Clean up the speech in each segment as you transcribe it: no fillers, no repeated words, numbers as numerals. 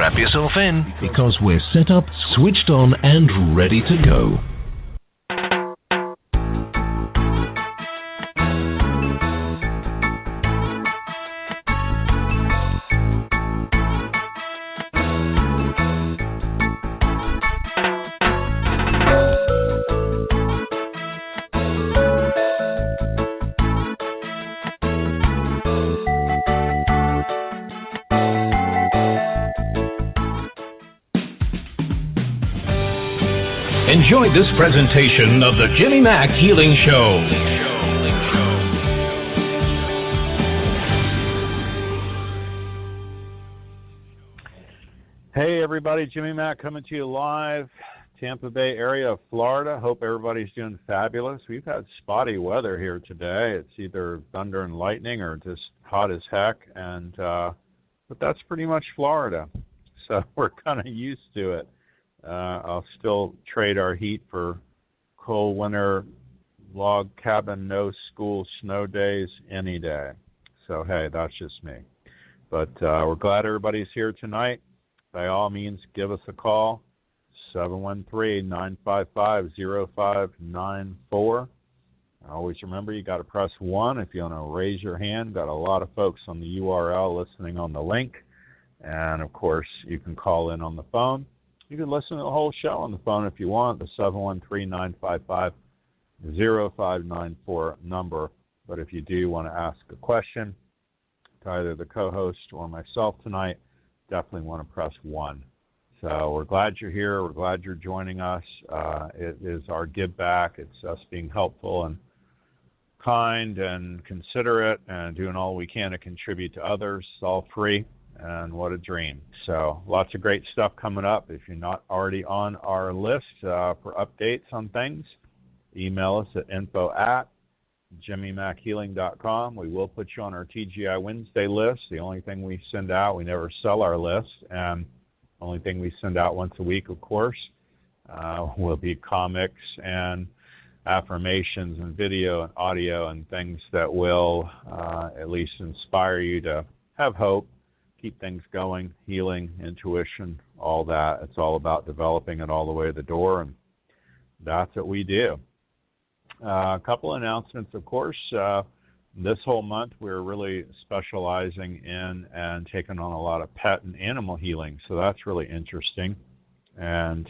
Strap yourself in because we're set up, switched on, and ready to go. Enjoy this presentation of the Jimmy Mack Healing Show. Hey everybody, Jimmy Mack coming to you live, Tampa Bay area of Florida. Hope everybody's doing fabulous. We've had spotty weather here today. It's either thunder and lightning or just hot as heck, and but that's pretty much Florida, so we're kind of used to it. I'll still trade our heat for cold winter log cabin, no school, snow days any day. So, hey, that's just me. But we're glad everybody's here tonight. By all means, give us a call, 713-955-0594. Always remember, you got to press 1 if you want to raise your hand. Got a lot of folks on the URL listening on the link. And, of course, you can call in on the phone. You can listen to the whole show on the phone if you want, the 713-955-0594 number. But if you do want to ask a question to either the co-host or myself tonight, definitely want to press 1. So we're glad you're here. We're glad you're joining us. It is our give back. It's us being helpful and kind and considerate and doing all we can to contribute to others. It's all free. And what a dream. So lots of great stuff coming up. If you're not already on our list for updates on things, email us at info@jimmymackhealing.com. We will put you on our TGI Wednesday list. The only thing we send out, we never sell our list. And the only thing we send out once a week, of course, will be comics and affirmations and video and audio and things that will at least inspire you to have hope, keep things going, healing, intuition, all that. It's all about developing it all the way to the door, and that's what we do. A couple announcements, of course. This whole month, we're really specializing in and taking on a lot of pet and animal healing, so that's really interesting, and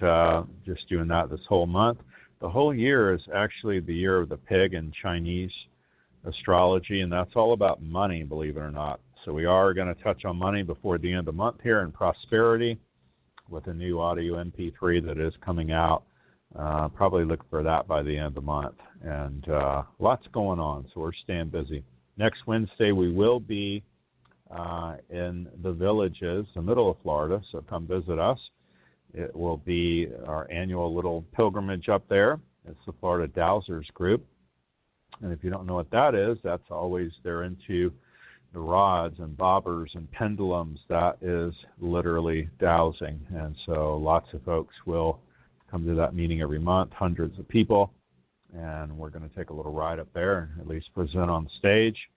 just doing that this whole month. The whole year is actually the year of the pig in Chinese astrology, and that's all about money, believe it or not. So we are going to touch on money before the end of the month here in prosperity with a new audio MP3 that is coming out. Probably look for that by the end of the month. And lots going on, so we're staying busy. Next Wednesday we will be in the Villages, the middle of Florida, so come visit us. It will be our annual little pilgrimage up there. It's the Florida Dowsers Group. And if you don't know what that is, that's always they're into the rods and bobbers and pendulums. That is literally dowsing. And so lots of folks will come to that meeting every month, hundreds of people. And we're going to take a little ride up there and at least present on stage,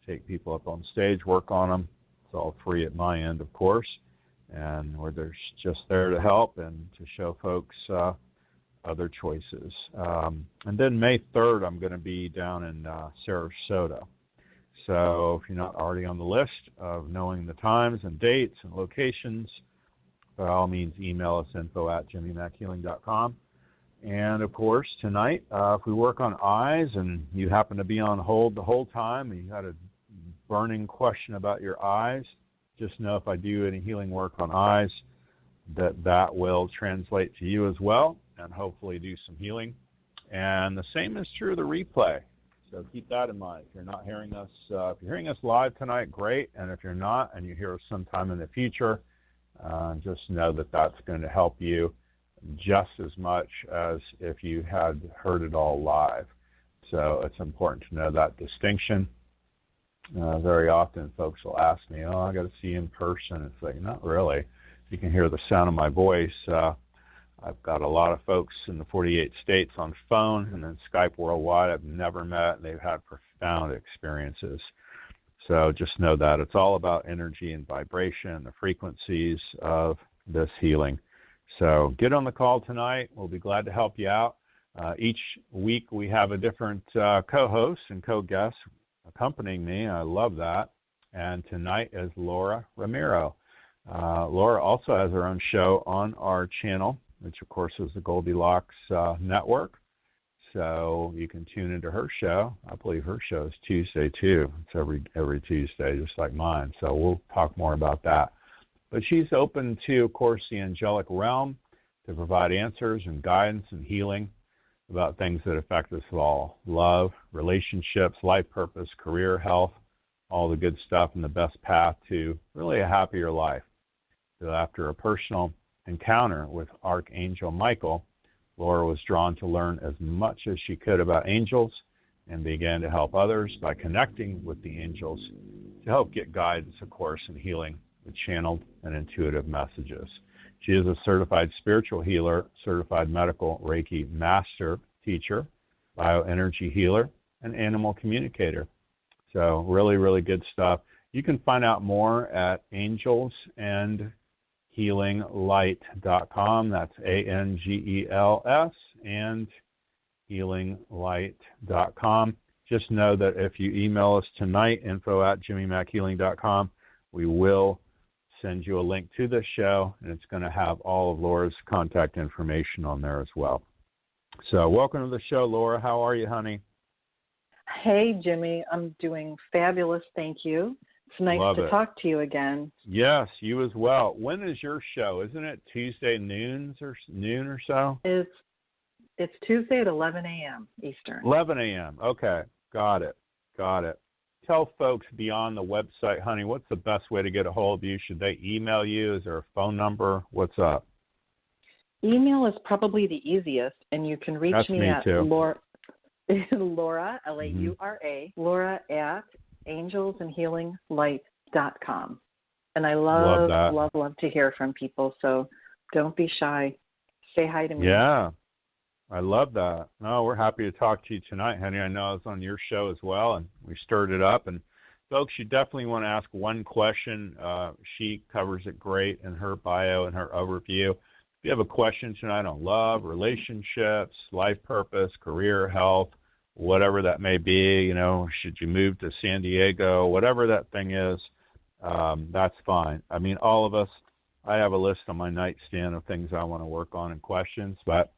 take people up on stage, work on them. It's all free at my end, of course. And we're just there to help and to show folks other choices. And then May 3rd, I'm going to be down in Sarasota. So if you're not already on the list of knowing the times and dates and locations, by all means, email us info@jimmymackhealing.com. And, of course, tonight, if we work on eyes and you happen to be on hold the whole time and you had a burning question about your eyes, just know if I do any healing work on eyes, that will translate to you as well and hopefully do some healing. And the same is true of the replay. So keep that in mind. If you're not hearing us, if you're hearing us live tonight, great. And if you're not and you hear us sometime in the future, just know that that's going to help you just as much as if you had heard it all live. So it's important to know that distinction. Very often folks will ask me, oh, I got to see you in person. It's like, not really. You can hear the sound of my voice. I've got a lot of folks in the 48 states on phone and then Skype worldwide I've never met, and they've had profound experiences. So just know that it's all about energy and vibration, the frequencies of this healing. So get on the call tonight. We'll be glad to help you out. Each week we have a different co-host and co-guest accompanying me. I love that. And tonight is Laura Romeiro. Laura also has her own show on our channel, which of course is the Goldilocks Network. So you can tune into her show. I believe her show is Tuesday too. It's every Tuesday, just like mine. So we'll talk more about that. But she's open to, of course, the Angelic Realm to provide answers and guidance and healing about things that affect us all: love, relationships, life purpose, career, health, all the good stuff, and the best path to really a happier life. So after a personal encounter with Archangel Michael, Laura was drawn to learn as much as she could about angels and began to help others by connecting with the angels to help get guidance, of course, in healing with channeled and intuitive messages. She is a certified spiritual healer, certified medical Reiki master teacher, bioenergy healer, and animal communicator. So really, really good stuff. You can find out more at angelsandhealinglight.com. That's ANGELS and healinglight.com. Just know that if you email us tonight, info@jimmymackhealing.com, we will send you a link to this show, and it's going to have all of Laura's contact information on there as well. So welcome to the show, Laura. How are you, honey? Hey, Jimmy. I'm doing fabulous. Thank you. It's nice to talk to you again. Yes, you as well. When is your show? Isn't it Tuesday noon or so? It's Tuesday at 11 a.m. Eastern. 11 a.m. Okay. Got it. Tell folks beyond the website, honey, what's the best way to get a hold of you? Should they email you? Is there a phone number? What's up? Email is probably the easiest, and you can reach me at Laura, Laura, L-A-U-R-A, Laura at angelsandhealinglight.com. And I love to hear from people, so don't be shy. Say hi to me. Yeah, I love that. No, we're happy to talk to you tonight, honey. I know I was on your show as well, and we stirred it up. And folks, you definitely want to ask one question. She covers it great in her bio and her overview. If you have a question tonight on love, relationships, life purpose, career, health, whatever that may be, should you move to San Diego, whatever that thing is, that's fine. I mean, all of us, I have a list on my nightstand of things I want to work on and questions, but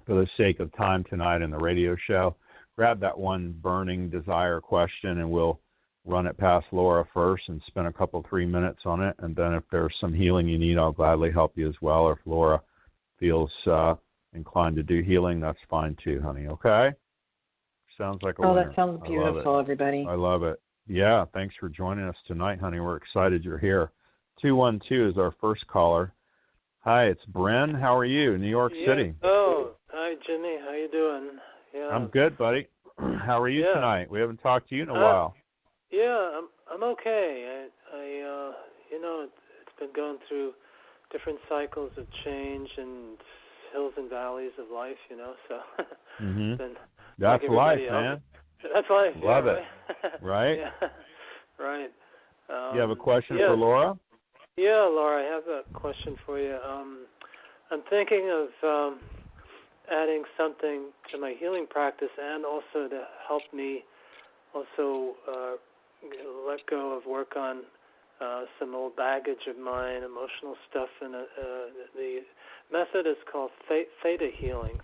for the sake of time tonight in the radio show, grab that one burning desire question and we'll run it past Laura first and spend a couple, 3 minutes on it. And then if there's some healing you need, I'll gladly help you as well. Or if Laura feels inclined to do healing, that's fine too, honey. Okay? Sounds like a winner. That sounds beautiful, everybody. I love it. Yeah, thanks for joining us tonight, honey. We're excited you're here. 212 is our first caller. Hi, it's Bren. How are you? New York City. Oh, hi, Jimmy. How you doing? Yeah. I'm good, buddy. How are you tonight? We haven't talked to you in a while. Yeah, I'm okay. It's been going through different cycles of change and hills and valleys of life, so That's like life, else. man. That's life. Love it. Right? Right? Yeah. Right. You have a question for Laura? Yeah, Laura, I have a question for you. I'm thinking of adding something to my healing practice and also to help me also let go of work on some old baggage of mine, emotional stuff. And the method is called Theta Healing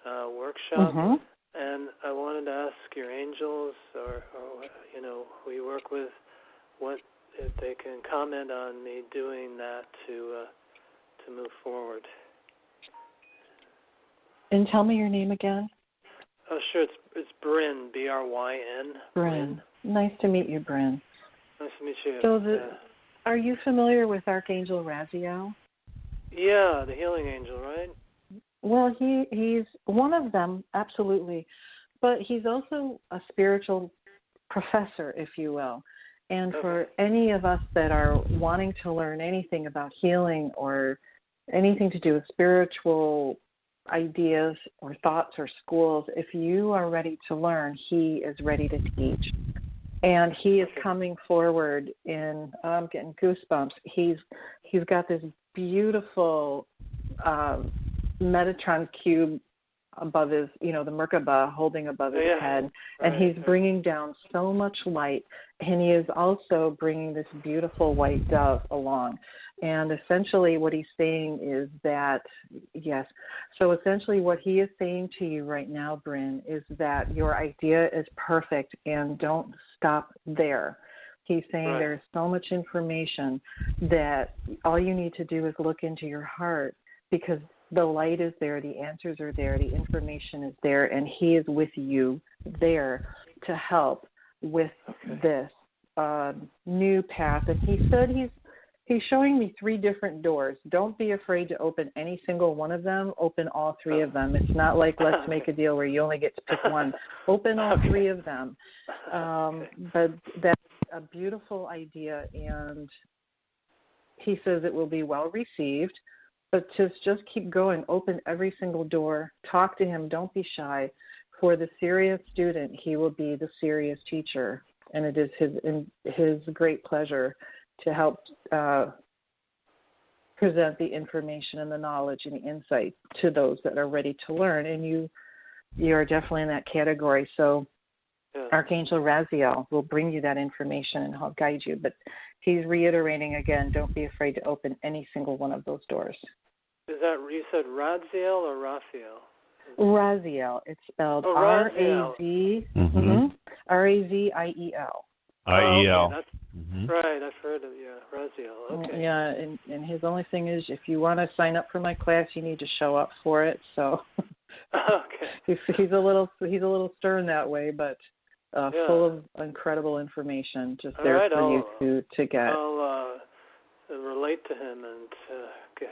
workshop. Mm-hmm. And I wanted to ask your angels or who you work with, what if they can comment on me doing that to move forward. And tell me your name again. Oh, sure. It's Bryn, B-R-Y-N. Bryn. Nice to meet you, Bryn. Nice to meet you. So are you familiar with Archangel Raziel? Yeah, the healing angel, right? Well, he's one of them, absolutely. But he's also a spiritual professor, if you will. And for any of us that are wanting to learn anything about healing or anything to do with spiritual ideas or thoughts or schools, if you are ready to learn, he is ready to teach. And he is coming forward in, I'm getting goosebumps. He's got this beautiful Metatron cube above his, the Merkaba holding above his head. And he's bringing down so much light. And he is also bringing this beautiful white dove along. And essentially what he's saying is that, so essentially what he is saying to you right now, Bryn, is that your idea is perfect and don't stop there. He's saying there's so much information that all you need to do is look into your heart, because the light is there, the answers are there, the information is there, and he is with you there to help with this new path. And he said he's showing me 3 different doors. Don't be afraid to open any single one of them. Open all 3 of them. It's not like let's make a deal where you only get to pick one. Open all 3 of them. But that's a beautiful idea, and he says it will be well received. But just keep going. Open every single door. Talk to him. Don't be shy. For the serious student, he will be the serious teacher, and it is his great pleasure to help present the information and the knowledge and the insight to those that are ready to learn. And you are definitely in that category. So Archangel Raziel will bring you that information and help guide you. But he's reiterating again, don't be afraid to open any single one of those doors. Is that, you said Raziel or Raphael? Raziel. It's spelled R-A-Z, R-A-Z-I-E-L. I-E-L. Right, I've heard of Raziel. Okay. Yeah, and his only thing is, if you want to sign up for my class, you need to show up for it. So he's a little stern that way, but full of incredible information, just there for you to get. I'll relate to him and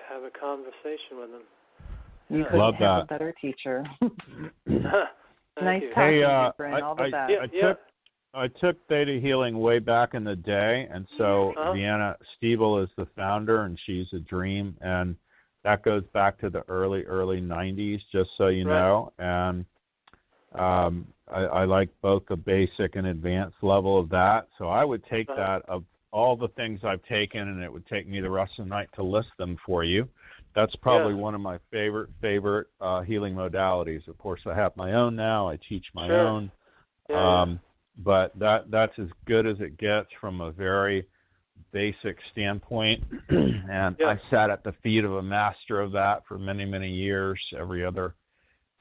have a conversation with him. You couldn't have a better teacher. Nice talking to you, Bryn. All the best. I took Theta Healing way back in the day, and so Vienna Stiebel is the founder, and she's a dream, and that goes back to the early 90s, just so you know. And I like both the basic and advanced level of that. So I would take that of all the things I've taken, and it would take me the rest of the night to list them for you. That's probably one of my favorite healing modalities. Of course, I have my own now. I teach my own. But that's as good as it gets from a very basic standpoint. And I sat at the feet of a master of that for many, many years. Every other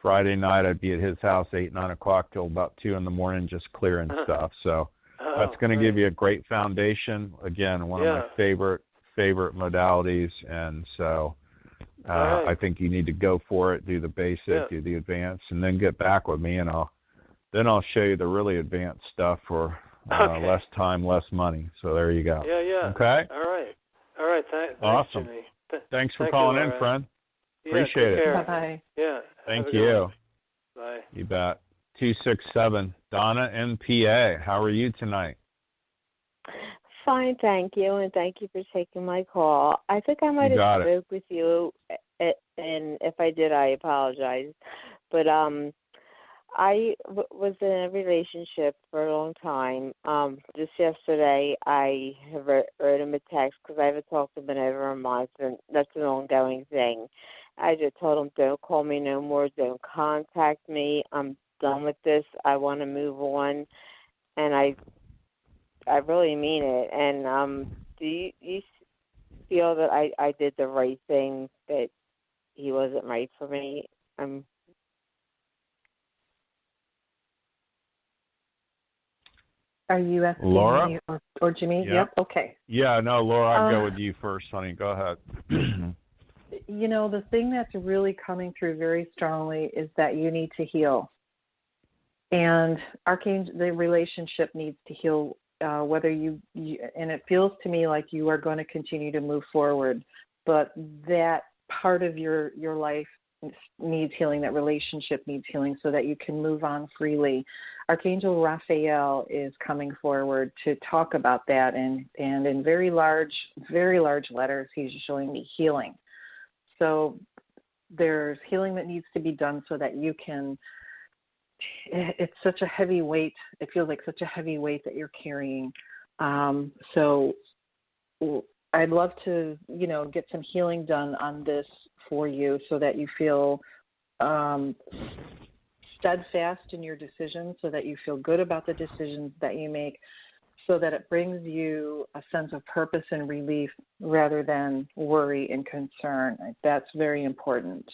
Friday night, I'd be at his house 8, 9 o'clock till about 2 in the morning, just clearing stuff. So that's going to give you a great foundation. Again, one of my favorite modalities. And so I think you need to go for it, do the basic, do the advanced, and then get back with me, and I'll show you the really advanced stuff for less time, less money. So there you go. Yeah. Okay? All right. Awesome. Thanks for calling in, friend. Appreciate it. Bye-bye. Yeah. Thank you. Bye. You bet. 267, Donna MPA. How are you tonight? Fine, thank you, and thank you for taking my call. I think I might have spoke with you, and if I did, I apologize. But I was in a relationship for a long time. Just yesterday, I have wrote him a text because I haven't talked to him in over a month, and that's an ongoing thing. I just told him, don't call me no more, don't contact me. I'm done with this. I want to move on, and I really mean it. And do you feel that I did the right thing, that he wasn't right for me? Are you asking Laura? me or Jimmy? Yep. Okay. Yeah, no, Laura, I'll go with you first, honey. Go ahead. The thing that's really coming through very strongly is that you need to heal. And the relationship needs to heal, whether you, and it feels to me like you are going to continue to move forward, but that part of your life needs healing, that relationship needs healing so that you can move on freely. Archangel Raphael is coming forward to talk about that, and in very large letters, he's showing me healing. So there's healing that needs to be done so that you can it's such a heavy weight. It feels like such a heavy weight that you're carrying. So I'd love to, get some healing done on this for you so that you feel steadfast in your decisions, so that you feel good about the decisions that you make, so that it brings you a sense of purpose and relief rather than worry and concern. That's very important.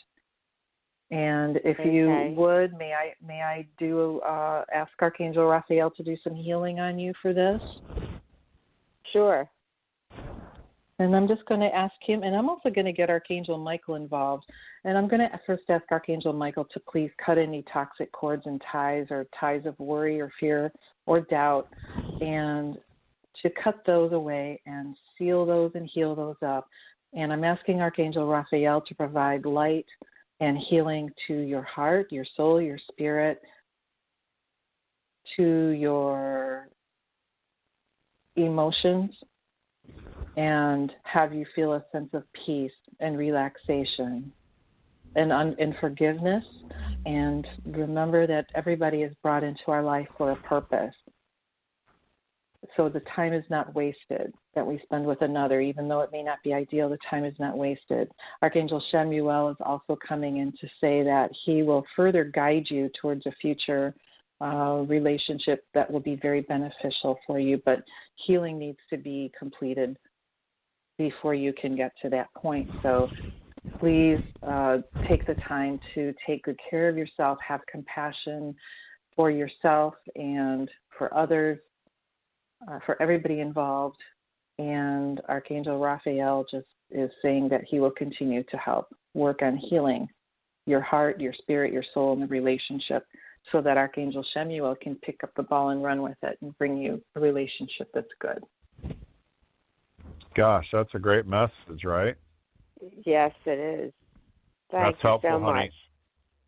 And if you would, may I ask Archangel Raphael to do some healing on you for this? Sure. And I'm just going to ask him, and I'm also going to get Archangel Michael involved. And I'm going to first ask Archangel Michael to please cut any toxic cords and ties, or ties of worry or fear or doubt, and to cut those away and seal those and heal those up. And I'm asking Archangel Raphael to provide light and healing to your heart, your soul, your spirit, to your emotions, and have you feel a sense of peace and relaxation and forgiveness. And remember that everybody is brought into our life for a purpose. So the time is not wasted that we spend with another. Even though it may not be ideal, the time is not wasted. Archangel Shemuel is also coming in to say that he will further guide you towards a future relationship that will be very beneficial for you. But healing needs to be completed before you can get to that point. So please take the time to take good care of yourself, have compassion for yourself and for others, for everybody involved. And Archangel Raphael just is saying that he will continue to help work on healing your heart, your spirit, your soul, and the relationship, so that Archangel Shemuel can pick up the ball and run with it and bring you a relationship that's good. Gosh, that's a great message, right? Yes, it is. Thank that's you helpful, so honey. much.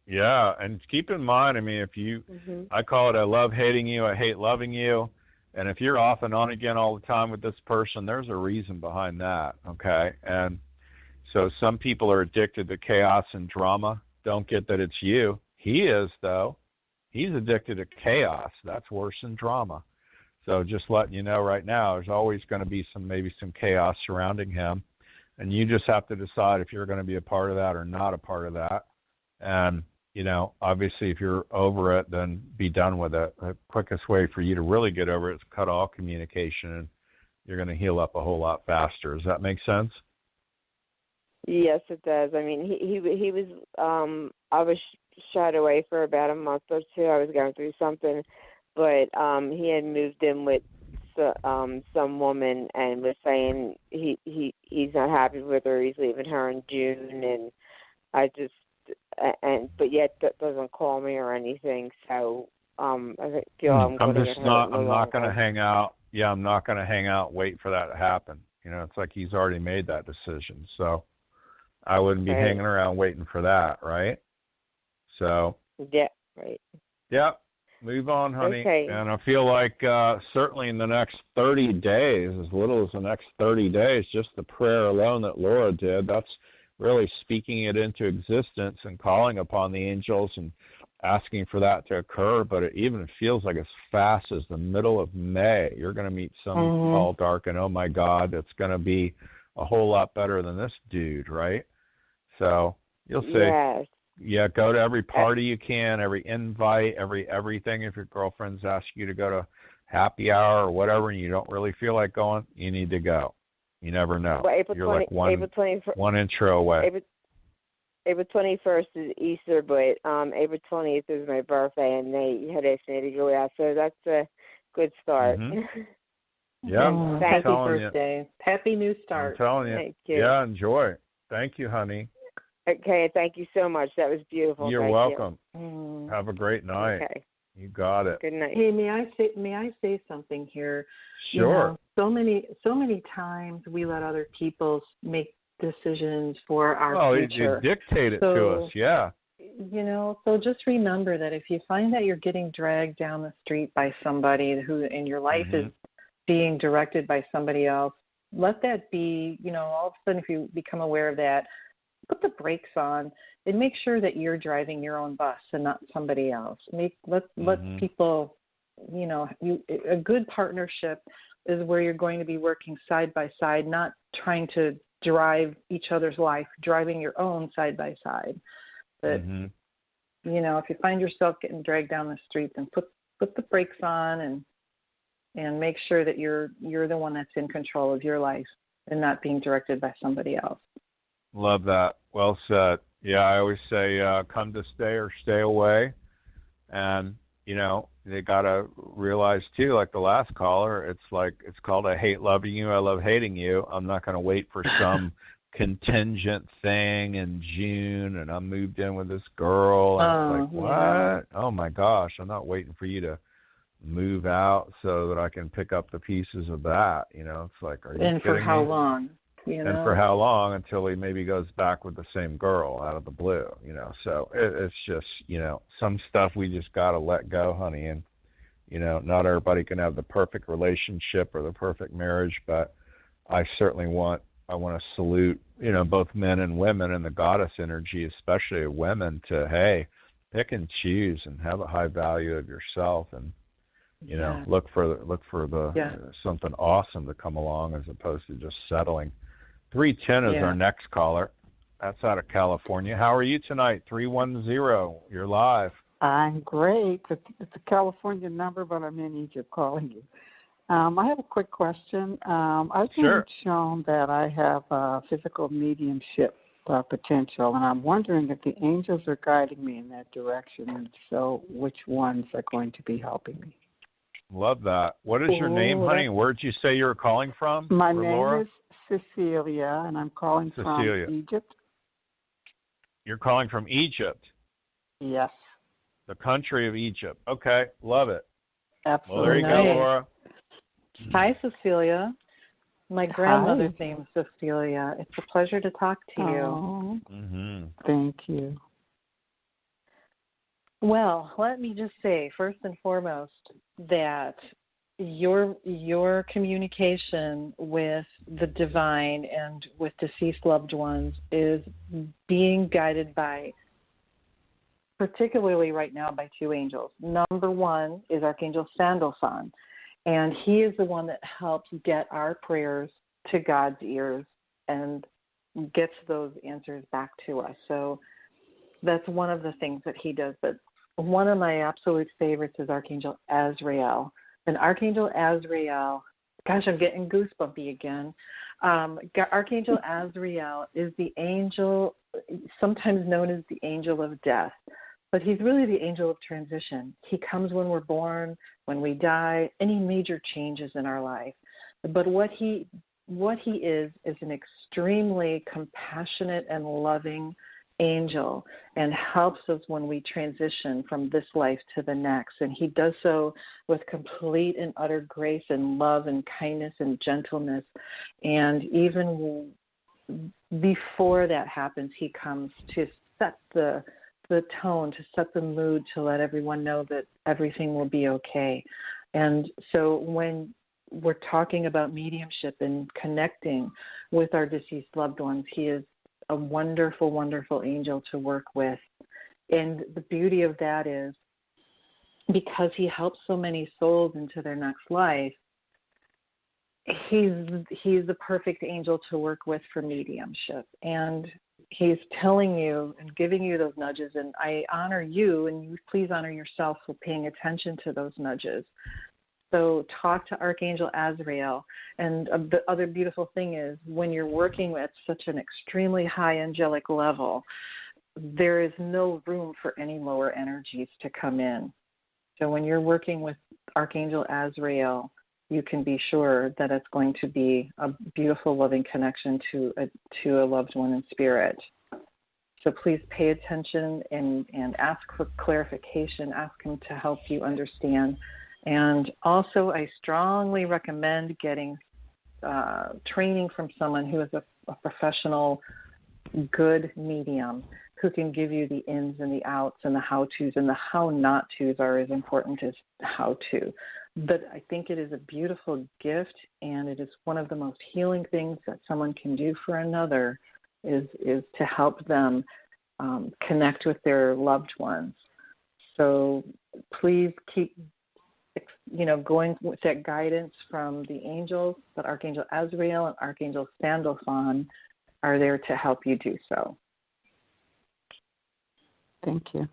Yeah, and keep in mind, if you, I call it I love hating you, I hate loving you. And if you're off and on again all the time with this person, there's a reason behind that, okay? And so some people are addicted to chaos and drama. Don't get that it's you. He is, though. He's addicted to chaos. That's worse than drama. So just letting you know right now, there's always going to be maybe some chaos surrounding him. And you just have to decide if you're going to be a part of that or not a part of that. And, obviously if you're over it, then be done with it. The quickest way for you to really get over it is cut all communication, and you're going to heal up a whole lot faster. Does that make sense? Yes, it does. He was, I was shut away for about a month or two. I was going through something, but he had moved in with some woman and was saying he's not happy with her. He's leaving her in June, and but yet doesn't call me or anything. So I feel I'm not going to hang out. Yeah, I'm not going to hang out. Wait for that to happen. It's like he's already made that decision. So I wouldn't be hanging around waiting for that, right? So yeah, right. Yeah, move on, honey. Okay. And I feel like certainly in the next 30 days, as little as the next 30 days, just the prayer alone that Laura did, that's really speaking it into existence and calling upon the angels and asking for that to occur. But it even feels like as fast as the middle of May, you're going to meet some tall, dark, and oh my God, it's going to be a whole lot better than this dude, right? So you'll see. Yes. Yeah, go to every party you can, every invite, everything. If your girlfriend's asked you to go to happy hour or whatever and you don't really feel like going, you need to go. You never know. Well, You're like one intro away. April 21st is Easter, but April 20th is my birthday, and they had asked me to go out, so that's a good start. Yeah, happy birthday. Happy new start. I'm telling you. Thank you. Yeah, enjoy. Thank you, honey. Okay, thank you so much. That was beautiful. You're welcome. Have a great night. Okay. You got it. Good night. Hey, may I say something here? Sure. So many times we let other people make decisions for our future. You dictate it to us, yeah. So just remember that if you find that you're getting dragged down the street by somebody who in your life is being directed by somebody else, let that be, all of a sudden if you become aware of that, put the brakes on and make sure that you're driving your own bus and not somebody else. Let people, a good partnership is where you're going to be working side by side, not trying to drive each other's life, driving your own side by side. But if you find yourself getting dragged down the street, then put the brakes on and make sure that you're the one that's in control of your life and not being directed by somebody else. Love that. Well said. Yeah, I always say come to stay or stay away. And, they got to realize, too, like the last caller, it's called I hate loving you, I love hating you. I'm not going to wait for some contingent thing in June, and I moved in with this girl. And it's like, what? Yeah. Oh, my gosh, I'm not waiting for you to move out so that I can pick up the pieces of that. It's like, are you kidding me? And for how long? And for how long until he maybe goes back with the same girl out of the blue, So it's just, some stuff we just got to let go, honey. And, not everybody can have the perfect relationship or the perfect marriage, but I certainly want to salute, both men and women and the goddess energy, especially women, to, hey, pick and choose and have a high value of yourself and, look for the something awesome to come along as opposed to just settling. 310 is our next caller. That's out of California. How are you tonight? 310. You're live. I'm great. It's a California number, but I'm in Egypt calling you. I have a quick question. I've been shown that I have physical mediumship potential, and I'm wondering if the angels are guiding me in that direction, and so which ones are going to be helping me. Love that. What is your name, honey? Where did you say you were calling from? My name is Cecilia, and I'm calling from Egypt. You're calling from Egypt? Yes. The country of Egypt. Okay, love it. Absolutely. Well, there you go, Laura. Hi, Cecilia. My grandmother's name is Cecilia. It's a pleasure to talk to you. Thank you. Well, let me just say, first and foremost, that your communication with the divine and with deceased loved ones is being guided by, particularly right now, by two angels. Number one is Archangel Sandalphon, and he is the one that helps get our prayers to God's ears and gets those answers back to us. So that's one of the things that he does. But one of my absolute favorites is Archangel Azrael. And Archangel Azrael, gosh, I'm getting goosebumpy again. Archangel Azrael is the angel, sometimes known as the angel of death, but he's really the angel of transition. He comes when we're born, when we die, any major changes in our life. But what he is an extremely compassionate and loving angel and helps us when we transition from this life to the next. And he does so with complete and utter grace and love and kindness and gentleness. And even before that happens, he comes to set the tone, to set the mood, to let everyone know that everything will be okay. And so when we're talking about mediumship and connecting with our deceased loved ones, he is a wonderful, wonderful angel to work with. And the beauty of that is because he helps so many souls into their next life, he's the perfect angel to work with for mediumship. And he's telling you and giving you those nudges. And I honor you, and you please honor yourself for paying attention to those nudges. So talk to Archangel Azrael. And the other beautiful thing is when you're working at such an extremely high angelic level, there is no room for any lower energies to come in. So when you're working with Archangel Azrael, you can be sure that it's going to be a beautiful, loving connection to a loved one in spirit. So please pay attention and ask for clarification. Ask him to help you understand. And also, I strongly recommend getting training from someone who is a professional, good medium who can give you the ins and the outs and the how-tos, and the how-not-tos are as important as how-to. But I think it is a beautiful gift, and it is one of the most healing things that someone can do for another is to help them connect with their loved ones. So please keep, going with that guidance from the angels, but Archangel Azrael and Archangel Sandalphon are there to help you do so. Thank you.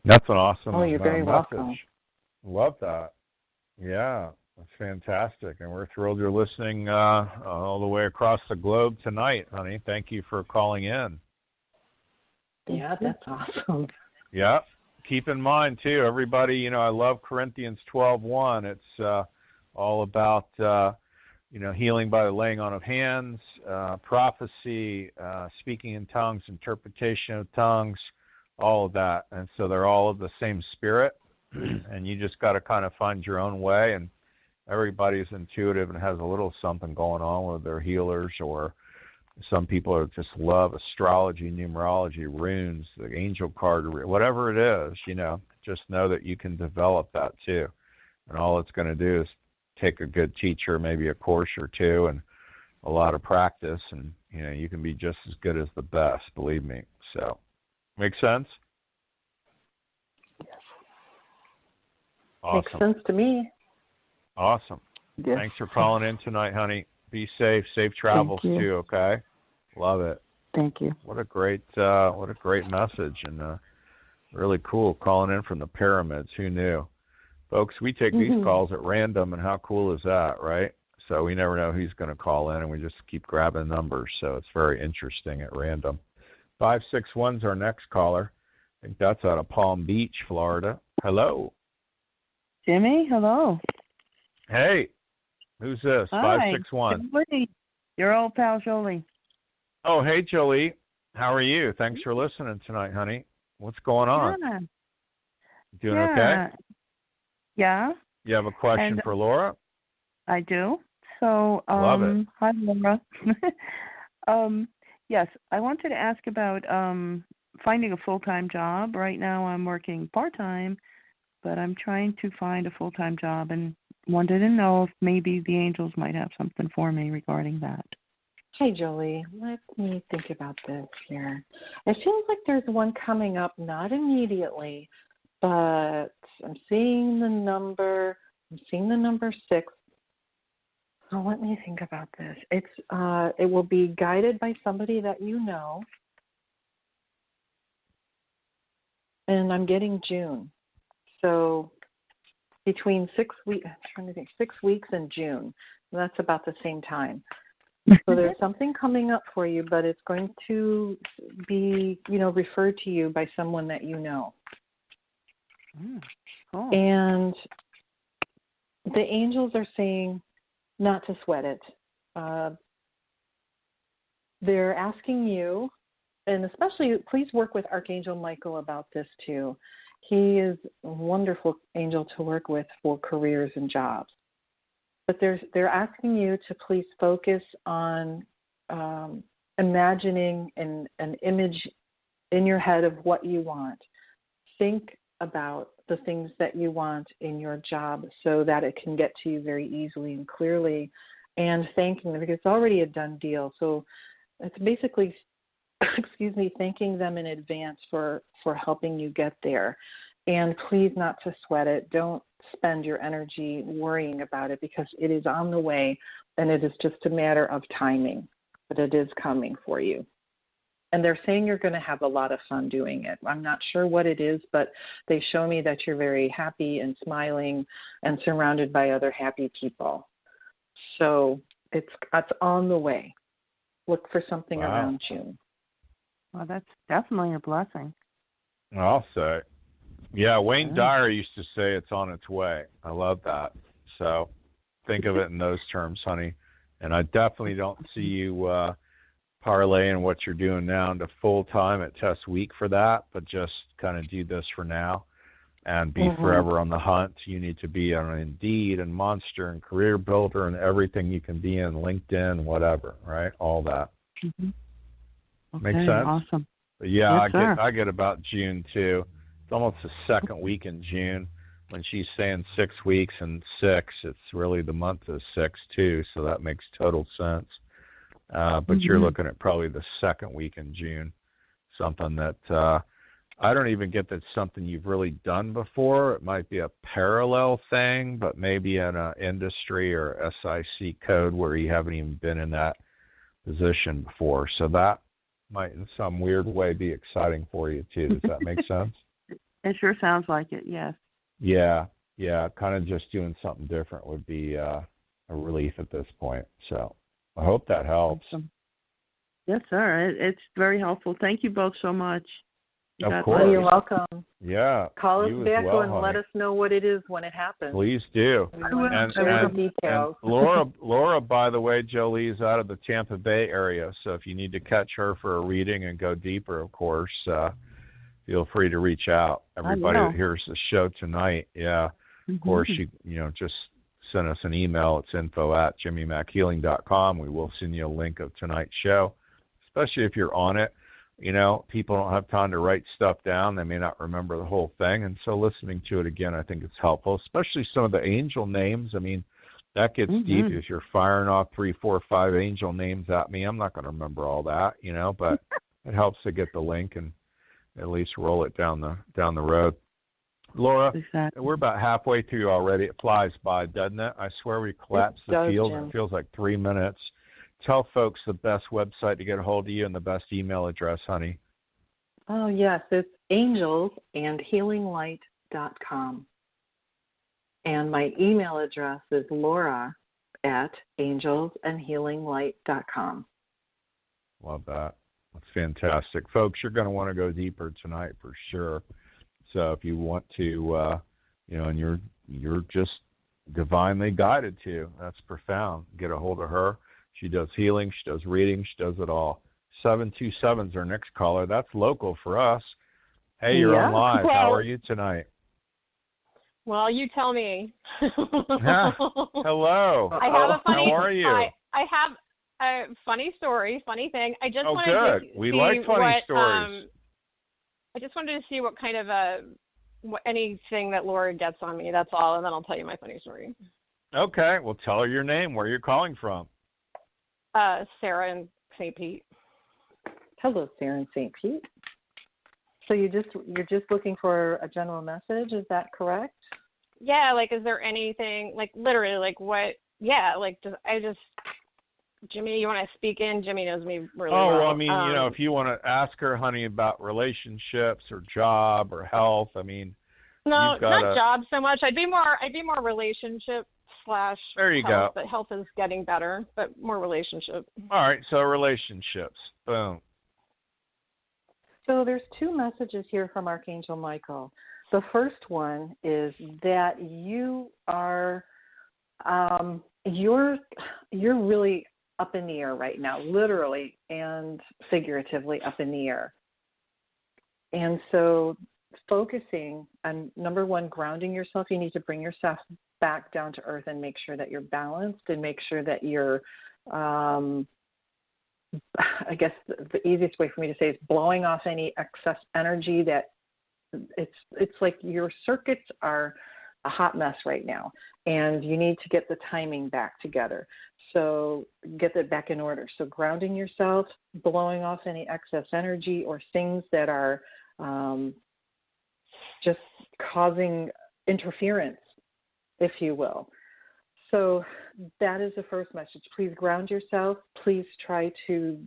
That's an awesome you're very message. welcome. Love that. Yeah, that's fantastic. And we're thrilled you're listening all the way across the globe tonight, honey. Thank you for calling in. Yeah, that's awesome. Yeah. Keep in mind, too, everybody, I love Corinthians 12:1. It's all about, healing by the laying on of hands, prophecy, speaking in tongues, interpretation of tongues, all of that. And so they're all of the same spirit, and you just got to kind of find your own way. And everybody's intuitive and has a little something going on with their healers, or some people are just love astrology, numerology, runes, the angel card, whatever it is, just know that you can develop that too. And all it's going to do is take a good teacher, maybe a course or two, and a lot of practice, and you can be just as good as the best, believe me. So, make sense? Yes. Awesome. Makes sense to me. Awesome. Yes. Thanks for calling in tonight, honey. Be safe. Safe travels too. Okay. Love it. Thank you. What a great message, and really cool calling in from the pyramids. Who knew? Folks, we take these calls at random, and how cool is that, right? So we never know who's going to call in, and we just keep grabbing numbers. So it's very interesting at random. 561 is our next caller. I think that's out of Palm Beach, Florida. Hello. Jimmy, hello. Hey, who's this? Hi. 561. Jolie. Your old pal Jolie. Oh, hey, Jolie. How are you? Thanks for listening tonight, honey. What's going on? Yeah. Doing okay? Yeah. You have a question for Laura? I do. So, Love it. Hi, Laura. Yes, I wanted to ask about finding a full-time job. Right now I'm working part-time, but I'm trying to find a full-time job and wanted to know if maybe the angels might have something for me regarding that. Hey, Jolie, let me think about this here. It feels like there's one coming up, not immediately, but I'm seeing the number 6. So let me think about this. It will be guided by somebody that you know, and I'm getting June. So between 6 weeks, I'm trying to think, 6 weeks and June. That's about the same time. So there's something coming up for you, but it's going to be, referred to you by someone that you know. Cool. And the angels are saying not to sweat it. They're asking you, and especially please work with Archangel Michael about this too. He is a wonderful angel to work with for careers and jobs. But they're asking you to please focus on imagining an image in your head of what you want. Think about the things that you want in your job so that it can get to you very easily and clearly, and thanking them because it's already a done deal. So it's basically, thanking them in advance for helping you get there. And please not to sweat it. Don't spend your energy worrying about it because it is on the way and it is just a matter of timing, but it is coming for you. And they're saying you're going to have a lot of fun doing it. I'm not sure what it is, but they show me that you're very happy and smiling and surrounded by other happy people. So it's on the way. Look for something around June. Well, that's definitely a blessing. I'll say. Yeah, Wayne Dyer used to say it's on its way. I love that. So think of it in those terms, honey. And I definitely don't see you parlaying what you're doing now into full-time at Test Week for that, but just kind of do this for now and be forever on the hunt. You need to be on Indeed and Monster and Career Builder and everything you can be in, LinkedIn, whatever, right? All that. Mm-hmm. Okay, Make sense? Awesome. But yeah, yes, I get about June too. It's almost the second week in June. When she's saying 6 weeks and 6, it's really the month of 6 too, so that makes total sense. but you're looking at probably the second week in June, something that I don't even get that's something you've really done before. It might be a parallel thing, but maybe in an industry or SIC code where you haven't even been in that position before. So that might in some weird way be exciting for you too. Does that make sense? It sure sounds like it, yes. Yeah. Kind of just doing something different would be a relief at this point. So I hope that helps. Awesome. Yes, sir. It's very helpful. Thank you both so much. Of course. You're welcome. Yeah. Call us back well, and let us know what it is when it happens. Please do. And details. Laura, by the way, Jolie's out of the Tampa Bay area, so if you need to catch her for a reading and go deeper, of course, feel free to reach out. Everybody that hears the show tonight, of course, you just send us an email. It's info@jimmymackhealing.com. We will send you a link of tonight's show, especially if you're on it. People don't have time to write stuff down. They may not remember the whole thing. And so listening to it again, I think it's helpful, especially some of the angel names. I mean, that gets deep. If you're firing off 3, 4, 5 angel names at me, I'm not going to remember all that, but it helps to get the link and at least roll it down the road. Laura, we're about halfway through already. It flies by, doesn't it? I swear we collapsed the field. It feels like 3 minutes. Tell folks the best website to get a hold of you and the best email address, honey. Oh, yes. It's angelsandhealinglight.com. And my email address is laura@angelsandhealinglight.com. Love that. That's fantastic. Folks, you're going to want to go deeper tonight for sure. So if you want to, and you're just divinely guided to, that's profound. Get a hold of her. She does healing. She does reading. She does it all. 727 is our next caller. That's local for us. Hey, you're on live. How are you tonight? Well, you tell me. Hello. I have a funny. How are you? I have a funny story, funny thing. I just wanted good. to We see like funny what, stories. I just wanted to see what kind of anything that Laura gets on me. That's all, and then I'll tell you my funny story. Okay. Well, tell her your name. Where you're calling from. Sarah in St. Pete. Hello, Sarah in St. Pete. So you're just looking for a general message, is that correct? Yeah, is there anything, literally, what, Jimmy, you want to speak in? Jimmy knows me really well. Well, I mean, if you want to ask her, honey, about relationships or job or health, I mean. No, not job so much. I'd be more relationship / there you health, go. but health is getting better, but more relationship. All right, so relationships. Boom. So there's 2 messages here from Archangel Michael. The first one is that you are, you're really up in the air right now, literally and figuratively up in the air. And so focusing on, number one, grounding yourself. You need to bring yourself back down to earth and make sure that you're balanced and make sure that you're, I guess the easiest way for me to say is blowing off any excess energy that it's like your circuits are a hot mess right now, and you need to get the timing back together. So get that back in order. So grounding yourself, blowing off any excess energy or things that are just causing interference, if you will. So that is the first message. Please ground yourself. Please try to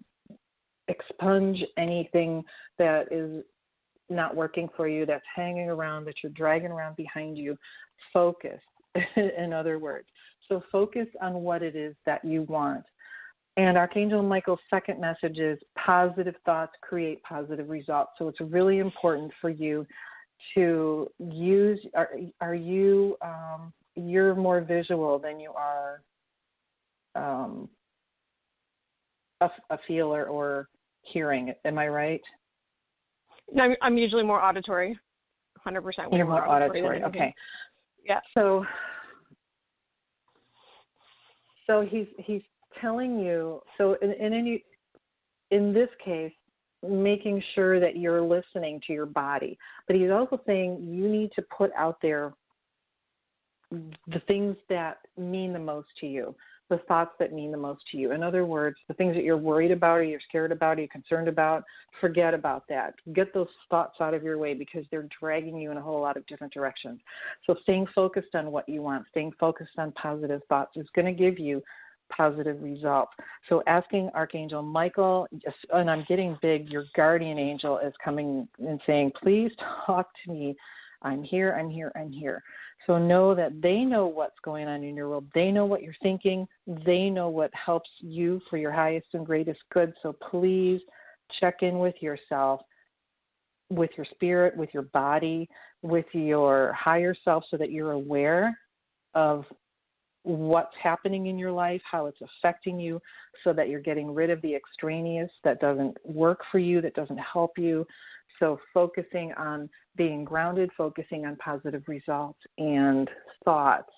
expunge anything that is not working for you, that's hanging around, that you're dragging around behind you. Focus, in other words. So focus on what it is that you want. And Archangel Michael's second message is positive thoughts create positive results. So it's really important for you to use, you're more visual than you are a feeler or hearing. Am I right? No, I'm usually more auditory. 100%. You're more auditory. Okay. Yeah. So he's telling you. So in this case, making sure that you're listening to your body, but he's also saying you need to put out there the things that mean the most to you. the thoughts that mean the most to you. In other words, the things that you're worried about or you're scared about or you're concerned about, forget about that. Get those thoughts out of your way because they're dragging you in a whole lot of different directions. So staying focused on what you want, staying focused on positive thoughts is going to give you positive results. So asking Archangel Michael, and I'm getting big, your guardian angel is coming and saying, please talk to me. I'm here, I'm here, I'm here. So know that they know what's going on in your world. They know what you're thinking. They know what helps you for your highest and greatest good. So please check in with yourself, with your spirit, with your body, with your higher self so that you're aware of what's happening in your life, how it's affecting you, so that you're getting rid of the extraneous that doesn't work for you, that doesn't help you. So focusing on being grounded, focusing on positive results and thoughts.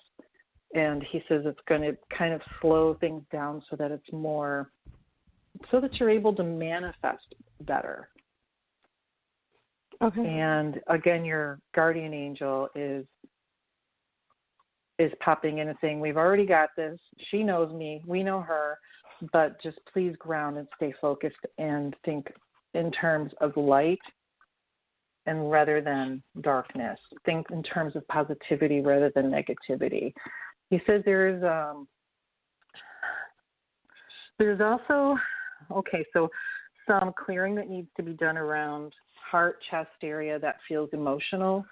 And he says it's going to kind of slow things down so that it's more, so that you're able to manifest better. Okay. And again, your guardian angel is popping in and saying, we've already got this. She knows me. We know her. But just please ground and stay focused and think in terms of light and rather than darkness. Think in terms of positivity rather than negativity. He says there's also, so some clearing that needs to be done around heart, chest area that feels emotional.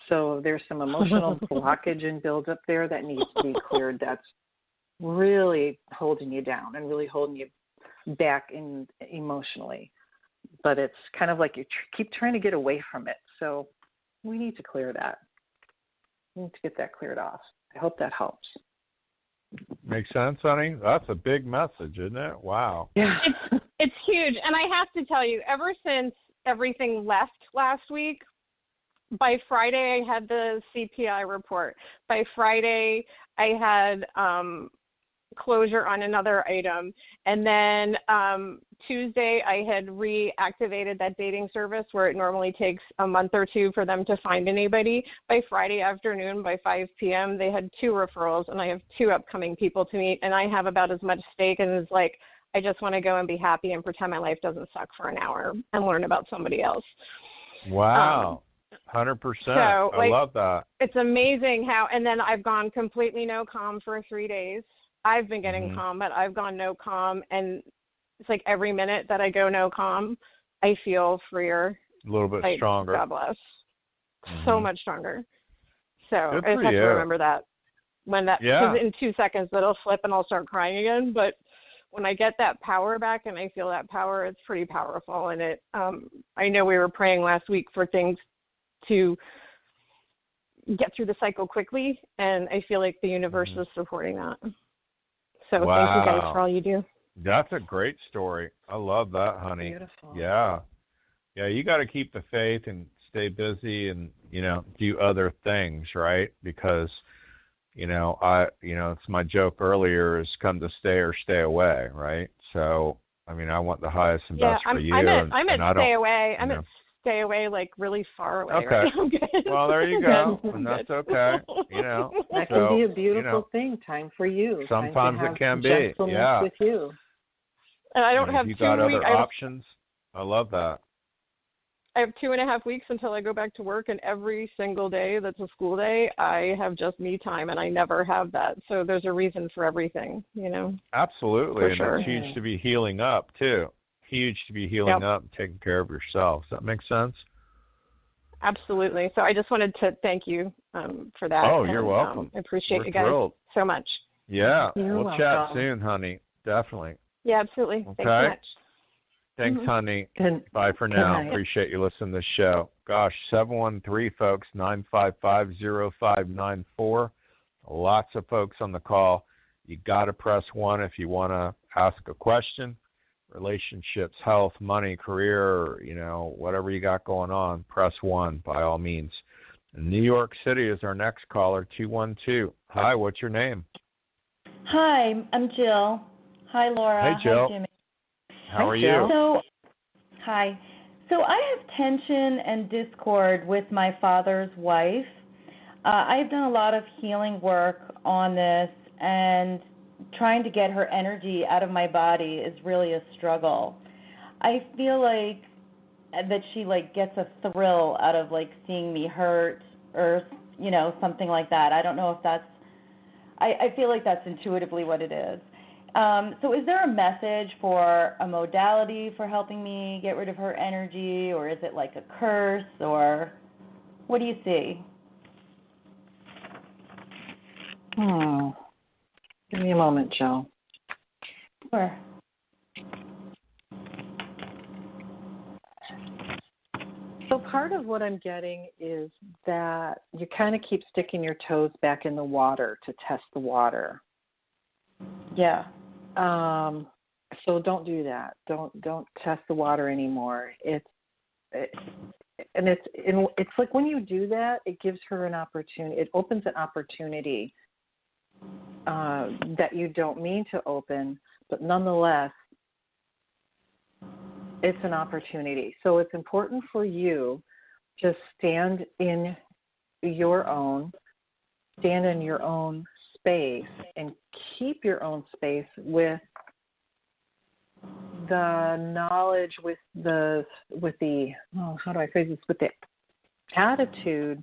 So there's some emotional blockage and buildup there that needs to be cleared. That's really holding you down and really holding you back emotionally. But it's kind of like you keep trying to get away from it. So we need to clear that. We need to get that cleared off. I hope that helps. Makes sense, honey? That's a big message, isn't it? Wow. Yeah. It's huge. And I have to tell you, ever since everything left last week, by Friday I had the CPI report. By Friday I had closure on another item. And then Tuesday I had reactivated that dating service where it normally takes a month or two for them to find anybody. By Friday afternoon, by 5 p.m., they had 2 referrals, and I have 2 upcoming people to meet, and I have about as much stake as like, I just want to go and be happy and pretend my life doesn't suck for an hour and learn about somebody else. Wow. 100%. So, I love that. It's amazing how, and then I've gone completely no comm for 3 days. I've been getting comm, but I've gone no comm, and it's like every minute that I go no comm, I feel freer. A little bit stronger. God bless. So much stronger. So Good I just have to remember that. When that, because in 2 seconds it'll flip and I'll start crying again. But when I get that power back and I feel that power, it's pretty powerful. And it, I know we were praying last week for things to get through the cycle quickly, and I feel like the universe is supporting that. So thank you guys for all you do. That's a great story. I love that, honey. Beautiful. Yeah. Yeah, you got to keep the faith and stay busy and, do other things, right? Because, it's my joke earlier is come to stay or stay away, right? So, I want the highest and best for you. I'm at stay away. I'm at stay away, like really far away. Okay. Right now. Well, there you go. And that's okay. That can be a beautiful thing. Time for you. Sometimes it can be. Yeah. With you. And I don't have you 2 got weeks. other options. I love that. I have 2.5 weeks until I go back to work, and every single day that's a school day, I have just me time, and I never have that. So there's a reason for everything, Absolutely. For and sure. It's huge to be healing up, too. Huge to be healing up and taking care of yourself. Does that make sense? Absolutely. So I just wanted to thank you for that. Oh, you're welcome. I appreciate We're you guys thrilled. so much. Yeah. You're we'll chat welcome. soon, honey. Definitely. Yeah, absolutely. Okay. Thanks so much. Thanks, honey. Bye for Good now. night. Appreciate you listening to the show. Gosh, 713, folks, 955-0594. Lots of folks on the call. You got to press 1 if you want to ask a question. Relationships, health, money, career, whatever you got going on, press 1 by all means. New York City is our next caller, 212. Hi, what's your name? Hi, I'm Jill. Hi, Laura. Hey, Jill. Hi, Jimmy. How are you? Hi. So I have tension and discord with my father's wife. I've done a lot of healing work on this, and trying to get her energy out of my body is really a struggle. I feel like that she like gets a thrill out of like seeing me hurt or something like that. I don't know if that's I feel like that's intuitively what it is. So is there a message for a modality for helping me get rid of her energy, or is it like a curse, or what do you see? Give me a moment, Joe. Sure. So part of what I'm getting is that you kind of keep sticking your toes back in the water to test the water. Yeah. So don't do that. Don't test the water anymore. It's like when you do that, it gives her an opportunity. It opens an opportunity that you don't mean to open, but nonetheless, it's an opportunity. So it's important for you to stand in your own space and keep your own space with the knowledge, with the how do I phrase this, with the attitude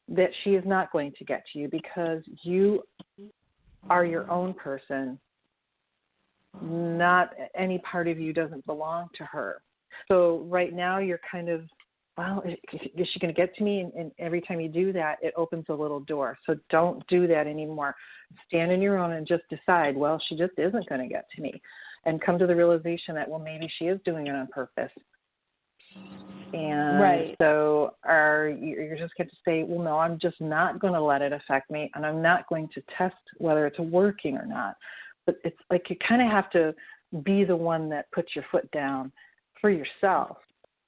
that she is not going to get to you, because you are your own person. Not any part of you doesn't belong to her. So right now you're kind of, well, is she going to get to me? And every time you do that, it opens a little door. So don't do that anymore. Stand in your own and just decide, well, she just isn't going to get to me. And come to the realization that, well, maybe she is doing it on purpose. And right. So you're just going to say, well, no, I'm just not going to let it affect me, and I'm not going to test whether it's working or not. But it's like you kind of have to be the one that puts your foot down for yourself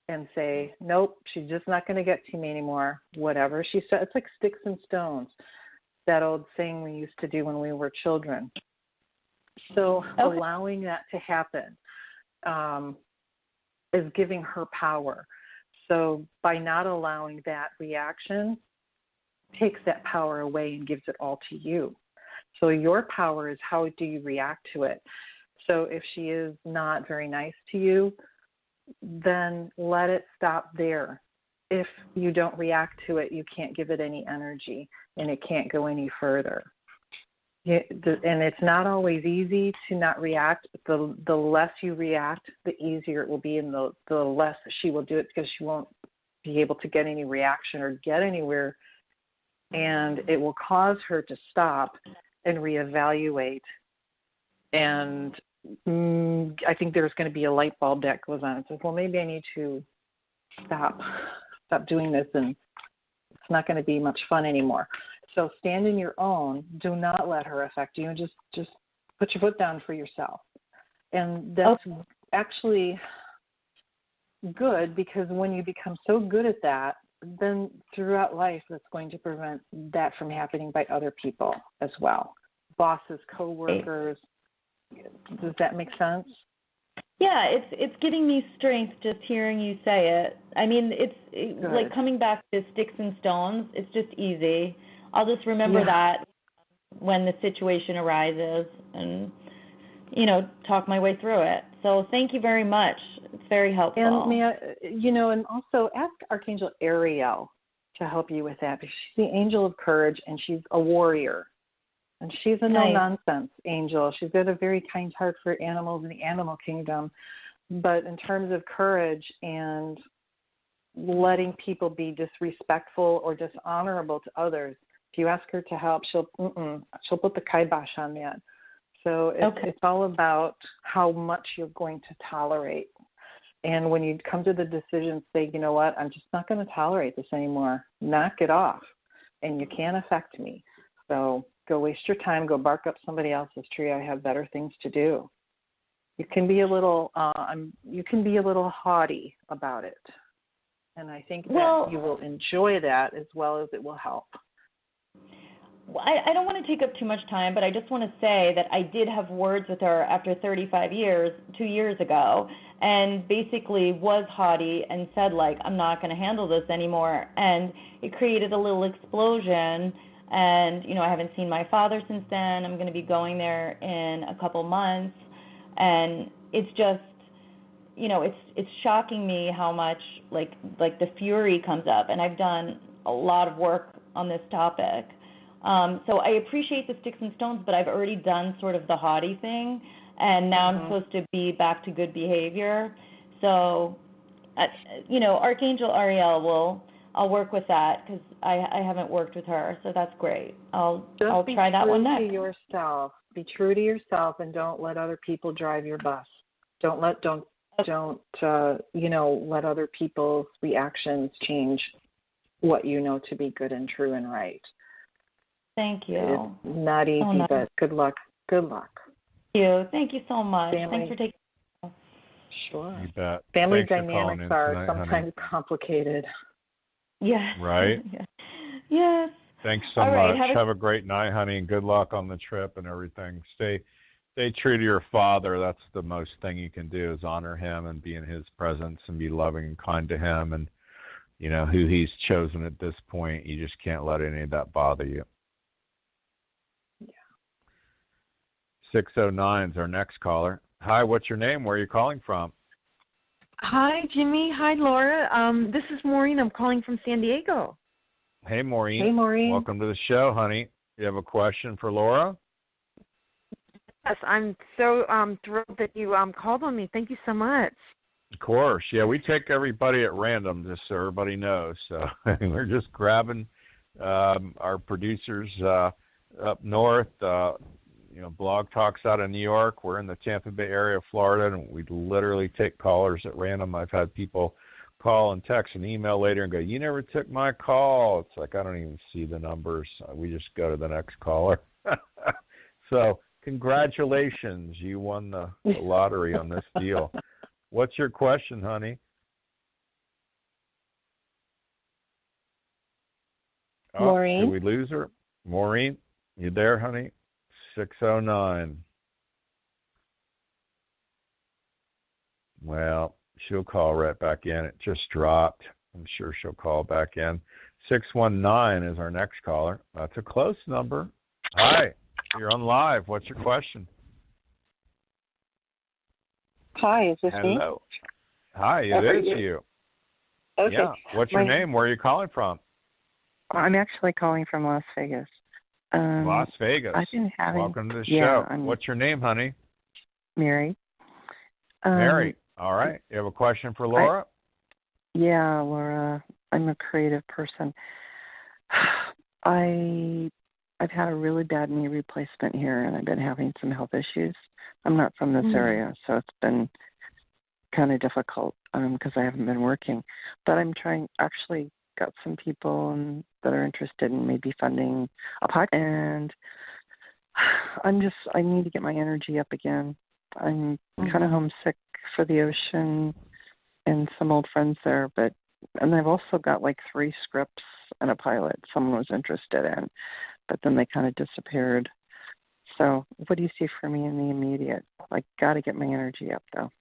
and say, nope, she's just not going to get to me anymore. Whatever she said, it's like sticks and stones, that old thing we used to do when we were children. So allowing that to happen is giving her power. So by not allowing that reaction, takes that power away and gives it all to you. So your power is how do you react to it. So if she is not very nice to you, then let it stop there. If you don't react to it, you can't give it any energy, and it can't go any further. And it's not always easy to not react, but the less you react, the easier it will be, and the less she will do it, because she won't be able to get any reaction or get anywhere, and it will cause her to stop and reevaluate. And I think there's going to be a light bulb that goes on. It says, well, maybe I need to stop doing this, and it's not going to be much fun anymore. So stand in your own. Do not let her affect you, and just put your foot down for yourself. And that's actually good, because when you become so good at that, then throughout life, that's going to prevent that from happening by other people as well. Bosses, coworkers. Does that make sense? Yeah, it's giving me strength just hearing you say it. I mean, it's like coming back to sticks and stones. It's just easy. I'll just remember that when the situation arises, and talk my way through it. So thank you very much. It's very helpful. And and also ask Archangel Ariel to help you with that, because she's the angel of courage, and she's a warrior. And she's a no-nonsense angel. She's got a very kind heart for animals in the animal kingdom. But in terms of courage and letting people be disrespectful or dishonorable to others, if you ask her to help, she'll put the kibosh on that. So it's all about how much you're going to tolerate. And when you come to the decision, say, you know what, I'm just not going to tolerate this anymore. Knock it off. And you can't affect me. So go waste your time. Go bark up somebody else's tree. I have better things to do. You can be a little haughty about it. And I think that you will enjoy that as well as it will help. I don't want to take up too much time, but I just want to say that I did have words with her after 35 years, 2 years ago, and basically was haughty and said, like, I'm not going to handle this anymore. And it created a little explosion And, I haven't seen my father since then. I'm going to be going there in a couple months. And it's just, it's shocking me how much, like the fury comes up. And I've done a lot of work on this topic. So I appreciate the sticks and stones, but I've already done sort of the haughty thing. And now I'm supposed to be back to good behavior. So, Archangel Ariel I'll work with that because I haven't worked with her, so that's great. I'll try that one next. Be true to yourself. Be true to yourself, and don't let other people drive your bus. Don't let other people's reactions change what you know to be good and true and right. Thank you. It's not easy, but good luck. Good luck. Thank you so much. Family. Thanks for taking. Sure. You bet. Family Thanks dynamics are tonight, sometimes honey. complicated. Yes. Right? Yes. Thanks so much. Have a great night, honey, and good luck on the trip and everything. Stay true to your father. That's the most thing you can do is honor him and be in his presence and be loving and kind to him. And, who he's chosen at this point, you just can't let any of that bother you. Yeah. 609 is our next caller. Hi, what's your name? Where are you calling from? Hi, Jimmy. Hi, Laura. This is Maureen. I'm calling from San Diego. Hey, Maureen. Hey, Maureen. Welcome to the show, honey. You have a question for Laura? Yes, I'm so thrilled that you called on me. Thank you so much. Of course. Yeah, we take everybody at random just so everybody knows. So we're just grabbing our producers up north. Blog Talk's out of New York. We're in the Tampa Bay area of Florida, and we literally take callers at random. I've had people call and text and email later and go, "You never took my call." It's like I don't even see the numbers. We just go to the next caller. So congratulations. You won the lottery on this deal. What's your question, honey? Maureen? Did we lose her? Maureen, you there, honey? 609. Well, she'll call right back in. It just dropped. I'm sure she'll call back in. 619 is our next caller. That's a close number. Hi, you're on live. What's your question? Hi, is this me? Hello. Hi, it is you. Okay. Yeah. What's your name? Where are you calling from? I'm actually calling from Las Vegas. Las Vegas. I've been having. Welcome to the show. I'm What's your name, honey? Mary. Mary. All right. You have a question for Laura? Yeah, Laura. I'm a creative person. I've had a really bad knee replacement here, and I've been having some health issues. I'm not from this area, so it's been kind of difficult because I haven't been working. But I'm actually got some people that are interested in maybe funding a podcast, and I need to get my energy up again. I'm kind of homesick for the ocean and some old friends there, and I've also got like 3 scripts and a pilot someone was interested in, but then they kind of disappeared. So what do you see for me in the immediate? I got to get my energy up, though.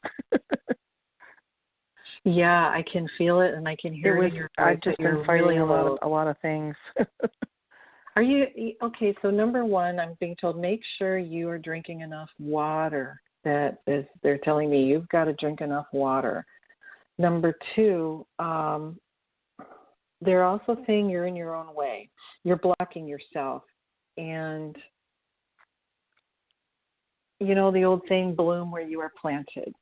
Yeah, I can feel it, and I can hear it in your voice. I've just been fighting really a lot of things. Are you okay? So number one, I'm being told make sure you are drinking enough water. They're telling me you've got to drink enough water. Number 2, they're also saying you're in your own way. You're blocking yourself, and you know the old saying, bloom where you are planted.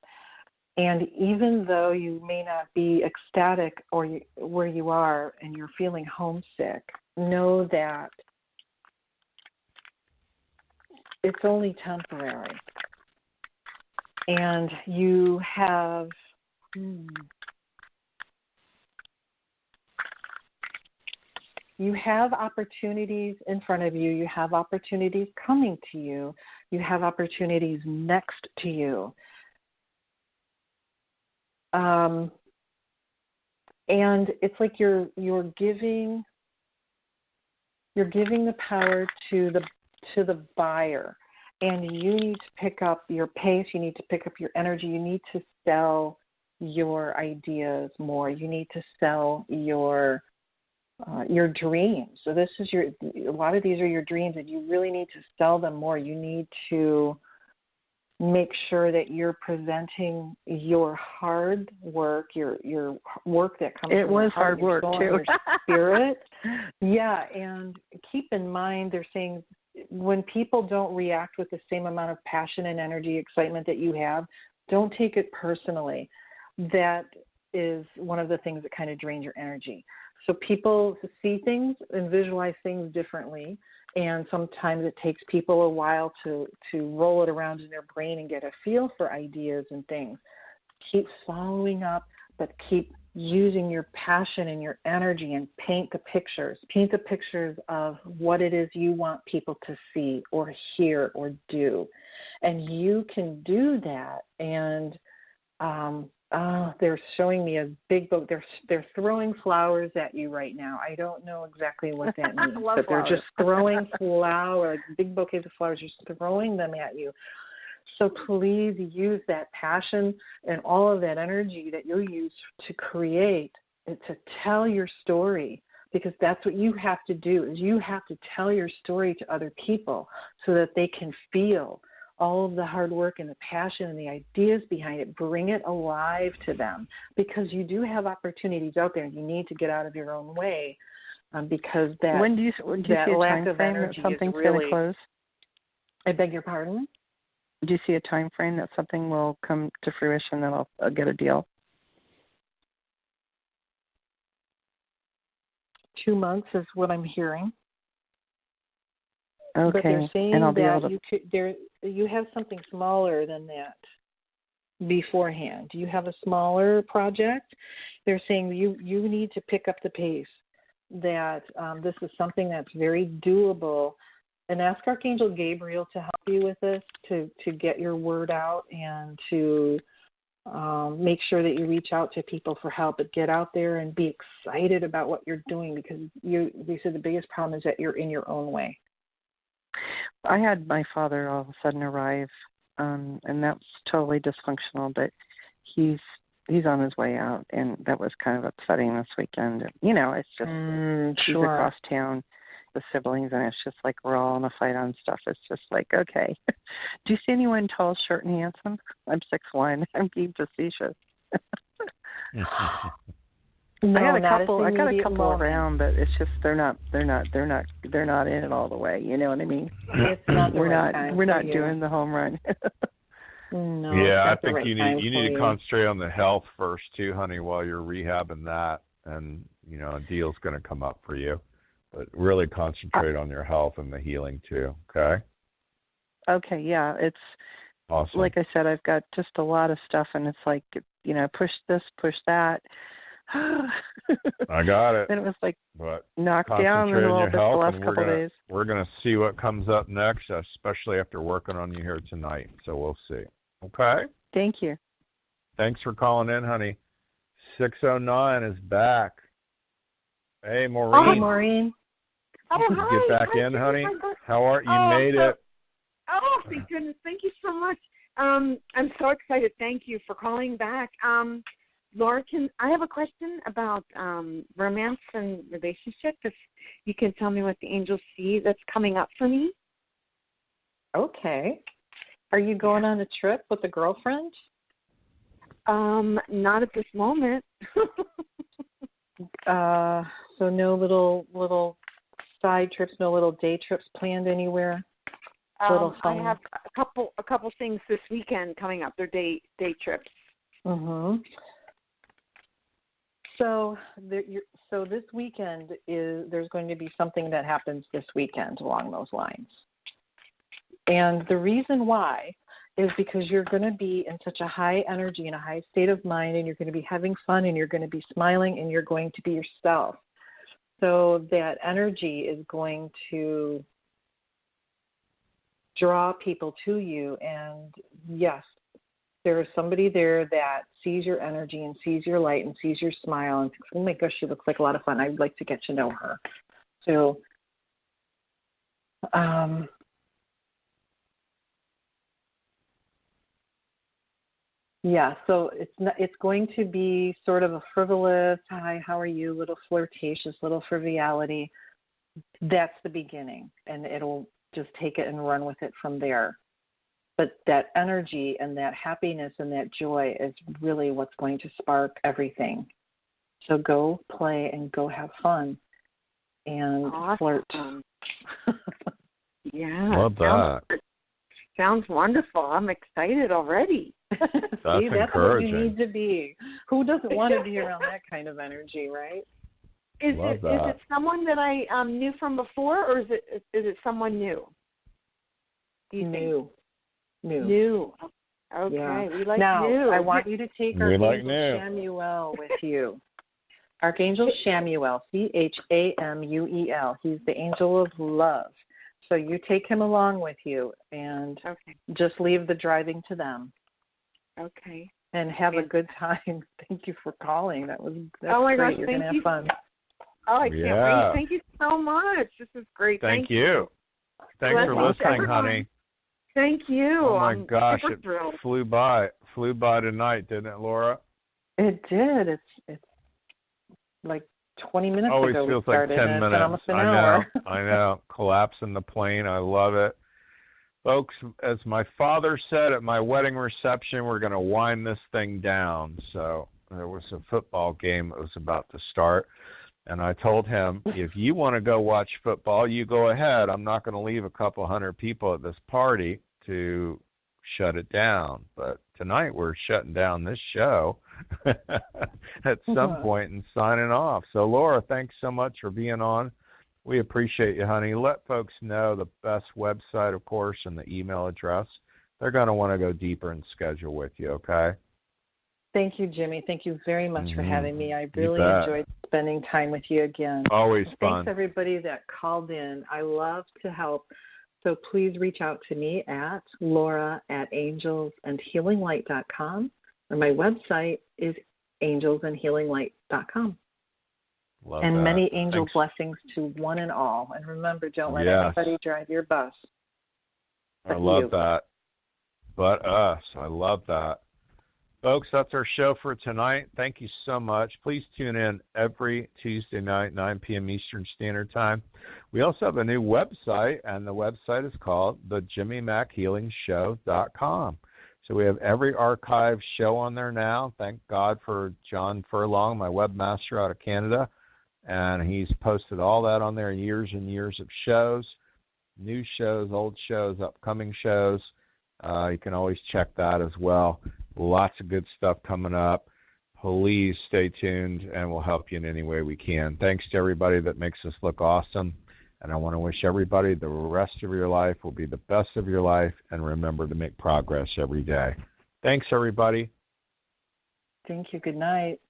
And even though you may not be ecstatic where you are and you're feeling homesick, know that it's only temporary. And you have opportunities in front of you. You have opportunities coming to you. You have opportunities next to you. And it's like you're giving the power to the buyer, and you need to pick up your pace. You need to pick up your energy. You need to sell your ideas more. You need to sell your your dreams. So this is a lot of these are your dreams, and you really need to sell them more. You need to make sure that you're presenting your hard work, your work that comes from your heart, hard work your soul, too. and your spirit. Yeah, and keep in mind they're saying when people don't react with the same amount of passion and energy, excitement that you have, don't take it personally. That is one of the things that kind of drains your energy. So people see things and visualize things differently, and sometimes it takes people a while to roll it around in their brain and get a feel for ideas and things. Keep following up, but keep using your passion and your energy and paint the pictures. Paint the pictures of what it is you want people to see or hear or do. And you can do that. And they're showing me a big book. They're throwing flowers at you right now. I don't know exactly what that means, but they're just throwing flowers, like big bouquets of flowers, just throwing them at you. So please use that passion and all of that energy that you'll use to create, to tell your story, because that's what you have to do, is you have to tell your story to other people so that they can feel all of the hard work and the passion and the ideas behind it. Bring it alive to them, because you do have opportunities out there and you need to get out of your own way, because that, when do you see a lack time of frame energy that something's really, going to close? I beg your pardon? Do you see a time frame that something will come to fruition that I'll get a deal? 2 months is what I'm hearing. Okay. But they're saying and I'll be that able to... you have something smaller than that beforehand. You have a smaller project. They're saying you need to pick up the pace, that this is something that's very doable. And ask Archangel Gabriel to help you with this, to get your word out and to make sure that you reach out to people for help. But get out there and be excited about what you're doing, because they said the biggest problem is that you're in your own way. I had my father all of a sudden arrive, and that's totally dysfunctional, but he's on his way out, and that was kind of upsetting this weekend. You know, it's just he's across town, the siblings, and it's just like we're all in a fight on stuff. It's just like, okay. Do you see anyone tall, short, and handsome? I'm 6'1". I'm being facetious. No, I got a couple moment. around, but it's just they're not in it all the way. You know what I mean? It's not the we're not doing the home run. No. Yeah, I think you need to concentrate on the health first too, honey, while you're rehabbing that, and a deal's going to come up for you. But really concentrate on your health and the healing too. Okay. Okay. Yeah, it's awesome. Like I said, I've got just a lot of stuff, and it's like push this, push that. I got it. Then it was like knocked down a little bit the last couple of days. We're going to see what comes up next, especially after working on you here tonight. So we'll see. Okay? Thank you. Thanks for calling in, honey. 609 is back. Hey, Maureen. Hi, Maureen. Oh, hi. Get back in, honey. How are you? Made it. Oh, thank goodness. Thank you so much. I'm so excited. Thank you for calling back. Laura, I have a question about romance and relationship. If you can tell me what the angels see that's coming up for me. Okay. Are you going on a trip with a girlfriend? Not at this moment. So no little side trips, no little day trips planned anywhere? Little fun. I have a couple things this weekend coming up. They're day trips. Mhm. So this weekend there's going to be something that happens this weekend along those lines. And the reason why is because you're going to be in such a high energy and a high state of mind, and you're going to be having fun, and you're going to be smiling, and you're going to be yourself. So that energy is going to draw people to you. And yes, there is somebody there that sees your energy and sees your light and sees your smile and thinks, oh my gosh, she looks like a lot of fun. I'd like to get to know her. So Yeah, so it's going to be sort of a frivolous, hi, how are you, little flirtatious, little frivolity. That's the beginning, and it'll just take it and run with it from there. But that energy and that happiness and that joy is really what's going to spark everything. So go play and go have fun and flirt. Yeah. Love that. Sounds wonderful. I'm excited already. That's See, that's encouraging. what you need to be. Who doesn't want to be around that kind of energy, right? Is it someone that I knew from before, or is it someone new? New. Okay, yeah. we like now, new. I want you to take Archangel Shamuel with you. Archangel Shamuel, Chamuel. He's the angel of love. So you take him along with you and just leave the driving to them. Okay. And have a good time. Thank you for calling. That's oh my great. gosh, You're going to have fun. Oh, I can't wait. Thank you so much. This is great. Thank you. Thanks for listening, honey. Thank you. Oh my I'm gosh, super it thrilled. flew by. Flew by tonight, didn't it, Laura? It did. It's like 20 minutes Always ago feels we started. like 10 minutes. It's been almost an hour. I know. Collapsing the plane. I love it. Folks, as my father said at my wedding reception, we're going to wind this thing down. So there was a football game that was about to start. And I told him, if you want to go watch football, you go ahead. I'm not going to leave a couple hundred people at this party to shut it down. But tonight we're shutting down this show at some point and signing off. So, Laura, thanks so much for being on. We appreciate you, honey. Let folks know the best website, of course, and the email address. They're going to want to go deeper and schedule with you, okay? Thank you, Jimmy. Thank you very much for having me. I really enjoyed spending time with you again. Always fun. Thanks, everybody that called in. I love to help. So please reach out to me at laura@angelsandhealinglight.com, or my website is angelsandhealinglight.com. And many angel blessings to one and all. And remember, don't let anybody drive your bus. I love that. But us. I love that. Folks, that's our show for tonight. Thank you so much. Please tune in every Tuesday night, 9 p.m. Eastern Standard Time. We also have a new website, and the website is called thejimmymackhealingshow.com. So we have every archive show on there now. Thank God for John Furlong, my webmaster out of Canada. And he's posted all that on there, years and years of shows, new shows, old shows, upcoming shows. You can always check that as well. Lots of good stuff coming up. Please stay tuned, and we'll help you in any way we can. Thanks to everybody that makes us look awesome. And I want to wish everybody the rest of your life will be the best of your life, and remember to make progress every day. Thanks, everybody. Thank you. Good night.